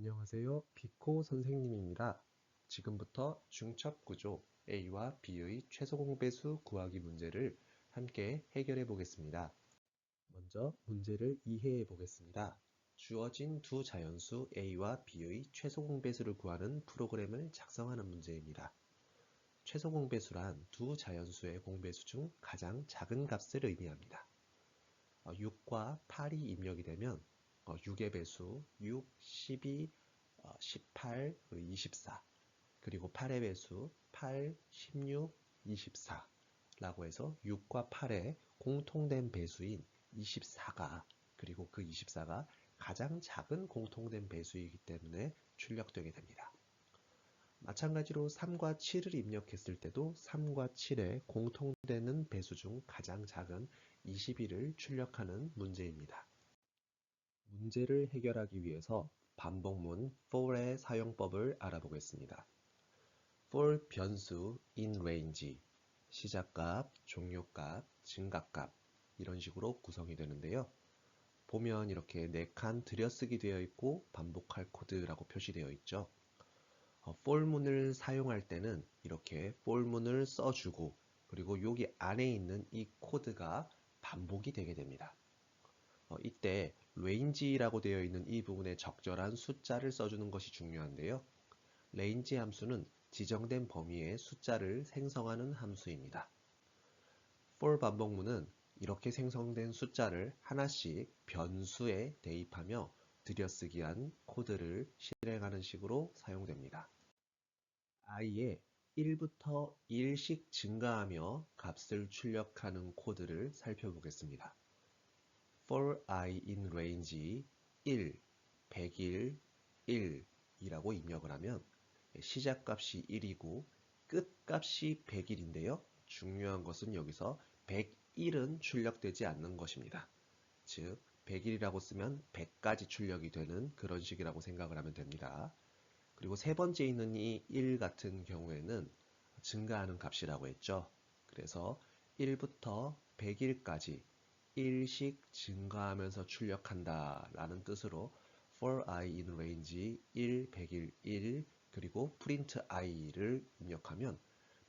안녕하세요. 비코 선생님입니다. 지금부터 중첩구조 A와 B의 최소공배수 구하기 문제를 함께 해결해 보겠습니다. 먼저 문제를 이해해 보겠습니다. 주어진 두 자연수 A와 B의 최소공배수를 구하는 프로그램을 작성하는 문제입니다. 최소공배수란 두 자연수의 공배수 중 가장 작은 값을 의미합니다. 6과 8이 입력이 되면 6의 배수 6, 12, 18, 24 그리고 8의 배수 8, 16, 24라고 해서 6과 8의 공통된 배수인 24가 그리고 그 24가 가장 작은 공통된 배수이기 때문에 출력되게 됩니다. 마찬가지로 3과 7을 입력했을 때도 3과 7의 공통되는 배수 중 가장 작은 21을 출력하는 문제입니다. 문제를 해결하기 위해서 반복문 for의 사용법을 알아보겠습니다. for 변수 in range, 시작값, 종료값, 증가값 이런 식으로 구성이 되는데요. 보면 이렇게 4칸 들여쓰기 되어 있고 반복할 코드라고 표시되어 있죠. for문을 사용할 때는 이렇게 for문을 써주고 그리고 여기 안에 있는 이 코드가 반복이 되게 됩니다. 이때 range라고 되어 있는 이 부분에 적절한 숫자를 써주는 것이 중요한데요. range 함수는 지정된 범위의 숫자를 생성하는 함수입니다. for 반복문은 이렇게 생성된 숫자를 하나씩 변수에 대입하며 들여쓰기한 코드를 실행하는 식으로 사용됩니다. i에 1부터 1씩 증가하며 값을 출력하는 코드를 살펴보겠습니다. for I in range 1, 100일, 1 이라고 입력을 하면 시작값이 1이고 끝값이 100일인데요. 중요한 것은 여기서 101은 출력되지 않는 것입니다. 즉 100일이라고 쓰면 100까지 출력이 되는 그런 식이라고 생각을 하면 됩니다. 그리고 세 번째 있는 이 1 같은 경우에는 증가하는 값이라고 했죠. 그래서 1부터 100일까지 1씩 증가하면서 출력한다 라는 뜻으로 for I in range 1, 100일 1 그리고 print i를 입력하면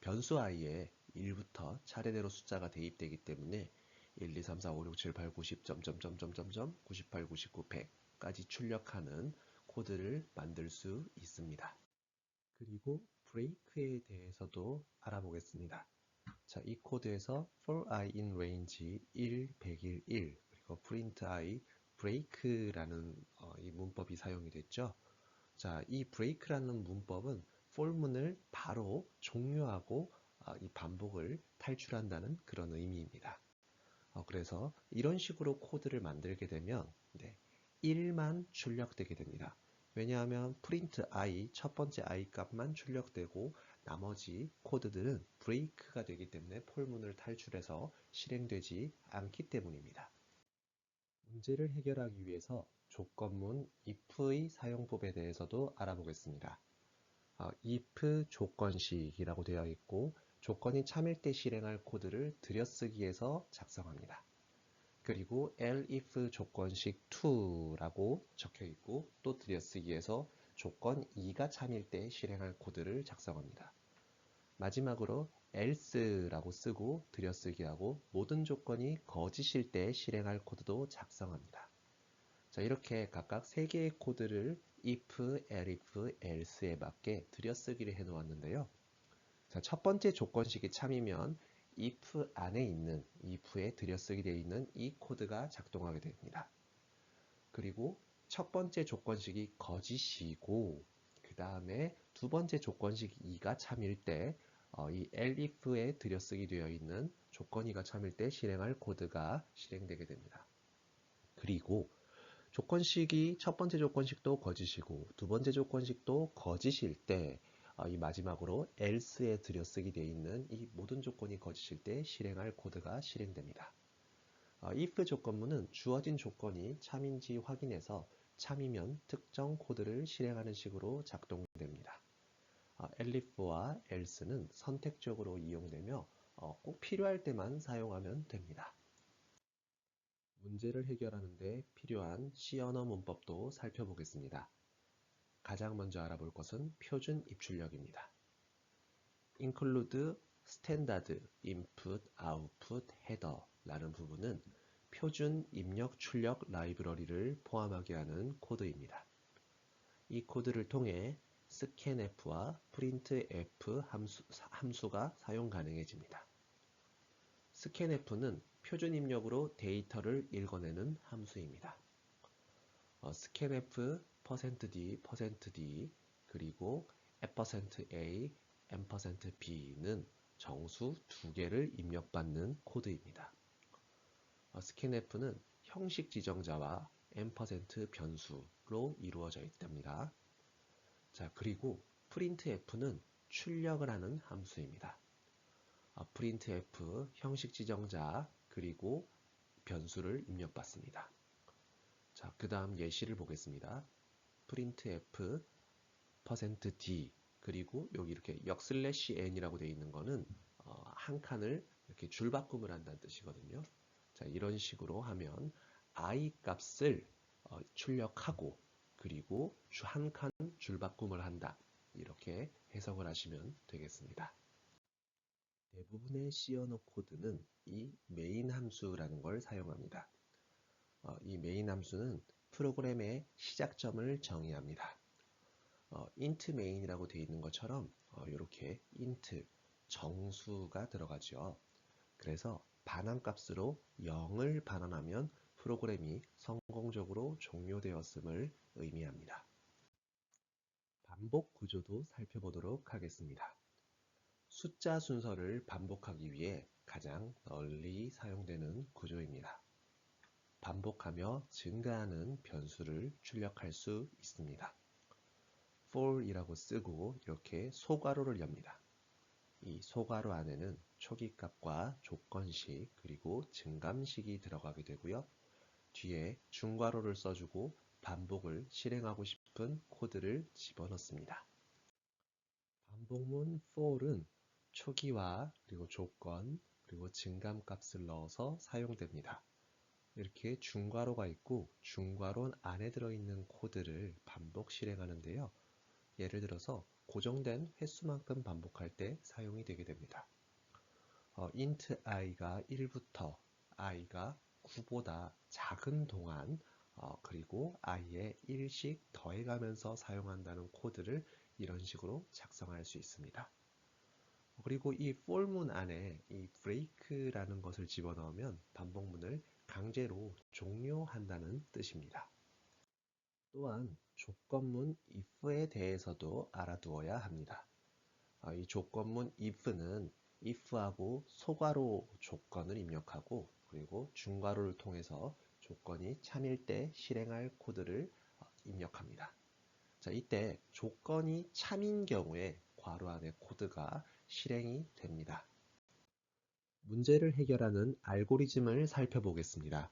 변수 i에 1부터 차례대로 숫자가 대입되기 때문에 1, 2, 3, 4, 5, 6, 7, 8, 90, 98, 99, 100까지 출력하는 코드를 만들 수 있습니다. 그리고 break에 대해서도 알아보겠습니다. 자, 이 코드에서 for I in range 1, 100일 1 그리고 print I break라는 이 문법이 사용이 됐죠. 자, 이 break라는 문법은 for문을 바로 종료하고 이 반복을 탈출한다는 그런 의미입니다. 그래서 이런 식으로 코드를 만들게 되면 1만 출력되게 됩니다. 왜냐하면 print i 첫 번째 i 값만 출력되고 나머지 코드들은 break가 되기 때문에 폴문을 탈출해서 실행되지 않기 때문입니다. 문제를 해결하기 위해서 조건문 if의 사용법에 대해서도 알아보겠습니다. if 조건식이라고 되어 있고 조건이 참일 때 실행할 코드를 들여쓰기해서 작성합니다. 그리고 elif 조건식 2라고 적혀 있고 또 들여쓰기해서 조건 2가 참일 때 실행할 코드를 작성합니다. 마지막으로 else라고 쓰고 들여쓰기하고 모든 조건이 거짓일 때 실행할 코드도 작성합니다. 자, 이렇게 각각 3개의 코드를 if, elif, else에 맞게 들여쓰기를 해 놓았는데요. 자, 첫 번째 조건식이 참이면 if 안에 있는 if에 들여쓰기 되어 있는 이 코드가 작동하게 됩니다. 그리고 첫 번째 조건식이 거짓이고 그 다음에 두 번째 조건식 2가 참일 때 이 elif에 들여쓰기 되어 있는 조건 2가 참일 때 실행할 코드가 실행되게 됩니다. 그리고 조건식이 첫 번째 조건식도 거짓이고 두 번째 조건식도 거짓일 때 이 마지막으로 else에 들여쓰기 되어 있는 이 모든 조건이 거짓일 때 실행할 코드가 실행됩니다. if 조건문은 주어진 조건이 참인지 확인해서 참이면 특정 코드를 실행하는 식으로 작동됩니다. elif와 else는 선택적으로 이용되며 꼭 필요할 때만 사용하면 됩니다. 문제를 해결하는 데 필요한 C 언어 문법도 살펴보겠습니다. 가장 먼저 알아볼 것은 표준 입출력입니다. include standard input output header라는 부분은 표준 입력 출력 라이브러리를 포함하게 하는 코드입니다. 이 코드를 통해 scanf와 printf 함수가 사용 가능해집니다. scanf는 표준 입력으로 데이터를 읽어내는 함수입니다. scanf %d, %d 그리고 %a, %b는 정수 두 개를 입력받는 코드입니다. scanf는 형식 지정자와 %, 변수로 이루어져 있답니다. 자, 그리고 printf는 출력을 하는 함수입니다. printf 형식 지정자 그리고 변수를 입력받습니다. 자, 그 다음 예시를 보겠습니다. printf %d 그리고 여기 이렇게 역/n이라고 되어 있는 거는 한 칸을 이렇게 줄바꿈을 한다는 뜻이거든요. 자, 이런 식으로 하면 i 값을 출력하고 그리고 한 칸 줄바꿈을 한다. 이렇게 해석을 하시면 되겠습니다. 대부분의 C 언어 코드는 이 메인 함수라는 걸 사용합니다. 이 메인 함수는 프로그램의 시작점을 정의합니다. int main이라고 되어 있는 것처럼 이렇게 int 정수가 들어가죠. 그래서 반환값으로 0을 반환하면 프로그램이 성공적으로 종료되었음을 의미합니다. 반복 구조도 살펴보도록 하겠습니다. 숫자 순서를 반복하기 위해 가장 널리 사용되는 구조입니다. 반복하며 증가하는 변수를 출력할 수 있습니다. for이라고 쓰고 이렇게 소괄호를 엽니다. 이 소괄호 안에는 초기값과 조건식 그리고 증감식이 들어가게 되고요. 뒤에 중괄호를 써주고 반복을 실행하고 싶은 코드를 집어넣습니다. 반복문 for은 초기화 그리고 조건 그리고 증감값을 넣어서 사용됩니다. 이렇게 중괄호가 있고 중괄호 안에 들어있는 코드를 반복 실행하는데요. 예를 들어서 고정된 횟수만큼 반복할 때 사용이 되게 됩니다. int i가 1부터 i가 9보다 작은 동안 그리고 i에 1씩 더해가면서 사용한다는 코드를 이런 식으로 작성할 수 있습니다. 그리고 이 for문 안에 이 break라는 것을 집어넣으면 반복문을 강제로 종료한다는 뜻입니다. 또한 조건문 if에 대해서도 알아두어야 합니다. 이 조건문 if는 if하고 소괄호 조건을 입력하고 그리고 중괄호를 통해서 조건이 참일 때 실행할 코드를 입력합니다. 자, 이때 조건이 참인 경우에 괄호 안의 코드가 실행이 됩니다. 문제를 해결하는 알고리즘을 살펴보겠습니다.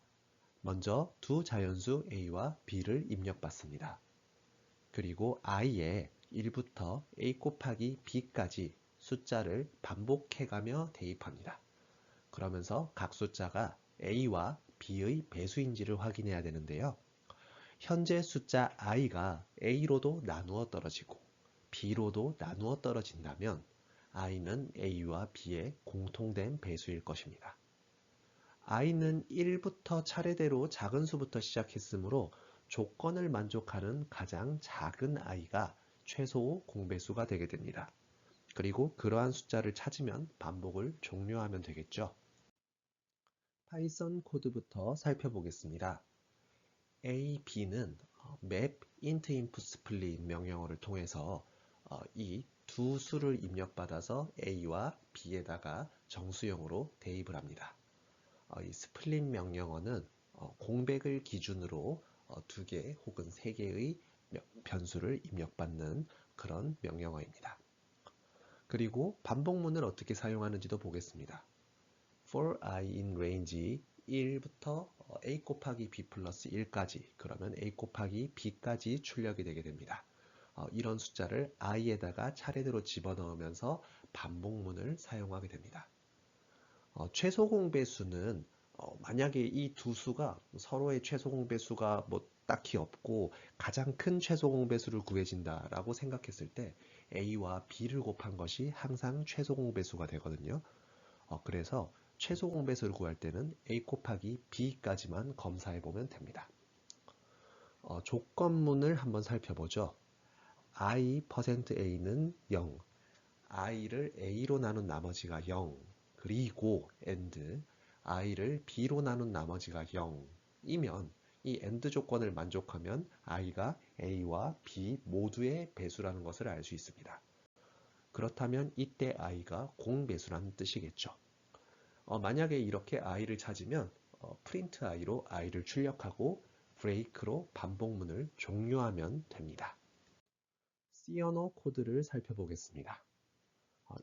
먼저 두 자연수 a와 b를 입력받습니다. 그리고 i에 1부터 a 곱하기 b까지 숫자를 반복해가며 대입합니다. 그러면서 각 숫자가 a와 b의 배수인지를 확인해야 되는데요. 현재 숫자 i가 a로도 나누어 떨어지고 b로도 나누어 떨어진다면 i는 a와 b의 공통된 배수일 것입니다. i는 1부터 차례대로 작은 수부터 시작했으므로 조건을 만족하는 가장 작은 i가 최소 공배수가 되게 됩니다. 그리고 그러한 숫자를 찾으면 반복을 종료하면 되겠죠. 파이썬 코드부터 살펴보겠습니다. a, b는 map int input split 명령어를 통해서 이 두 수를 입력받아서 a와 b에다가 정수형으로 대입을 합니다. 이 스플릿 명령어는 공백을 기준으로 2개 혹은 3개의 변수를 입력받는 그런 명령어입니다. 그리고 반복문을 어떻게 사용하는지도 보겠습니다. for i in range 1부터 a 곱하기 b 플러스 1까지 그러면 a 곱하기 b까지 출력이 되게 됩니다. 이런 숫자를 i에다가 차례대로 집어넣으면서 반복문을 사용하게 됩니다. 최소 공배수는 만약에 이 두 수가 서로의 최소 공배수가 뭐 딱히 없고 가장 큰 최소 공배수를 구해진다라고 생각했을 때 A와 B를 곱한 것이 항상 최소 공배수가 되거든요. 그래서 최소 공배수를 구할 때는 A 곱하기 B까지만 검사해 보면 됩니다. 조건문을 한번 살펴보죠. i%a는 0, i를 a로 나눈 나머지가 0, 그리고 and i를 b로 나눈 나머지가 0이면 이 and 조건을 만족하면 i가 a와 b 모두의 배수라는 것을 알 수 있습니다. 그렇다면 이때 i가 공배수라는 뜻이겠죠. 만약에 이렇게 i를 찾으면 print i로 i를 출력하고 break로 반복문을 종료하면 됩니다. C 언어 코드를 살펴보겠습니다.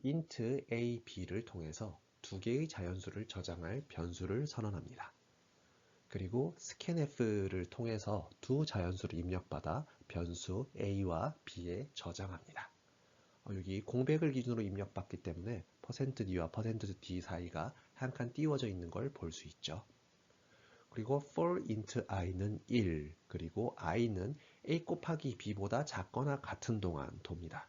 int a, b를 통해서 두 개의 자연수를 저장할 변수를 선언합니다. 그리고 scanf를 통해서 두 자연수를 입력받아 변수 a와 b에 저장합니다. 여기 공백을 기준으로 입력받기 때문에 %d와 %d 사이가 한 칸 띄워져 있는 걸 볼 수 있죠. 그리고 for int i는 1, 그리고 i는 a 곱하기 b보다 작거나 같은 동안 돕니다.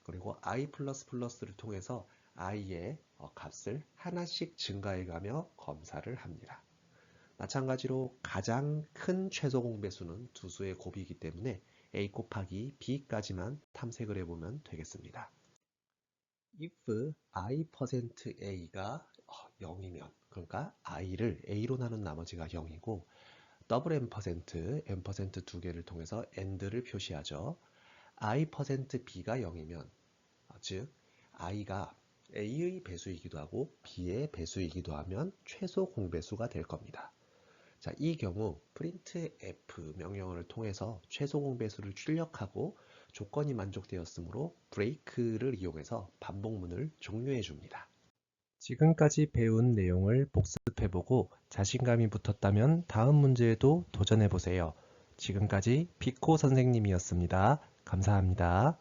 그리고 i++를 통해서 i의 값을 하나씩 증가해가며 검사를 합니다. 마찬가지로 가장 큰 최소 공배수는 두 수의 곱이기 때문에 a 곱하기 b까지만 탐색을 해보면 되겠습니다. if i%a가 0이면, 그러니까 i를 a로 나눈 나머지가 0이고 n% 두 개를 통해서 and를 표시하죠. i%b가 0이면, 즉 i가 a의 배수이기도 하고 b의 배수이기도 하면 최소 공배수가 될 겁니다. 자, 이 경우 printf 명령어를 통해서 최소 공배수를 출력하고 조건이 만족되었으므로 break를 이용해서 반복문을 종료해 줍니다. 지금까지 배운 내용을 복습해보고 자신감이 붙었다면 다음 문제에도 도전해보세요. 지금까지 피코 선생님이었습니다. 감사합니다.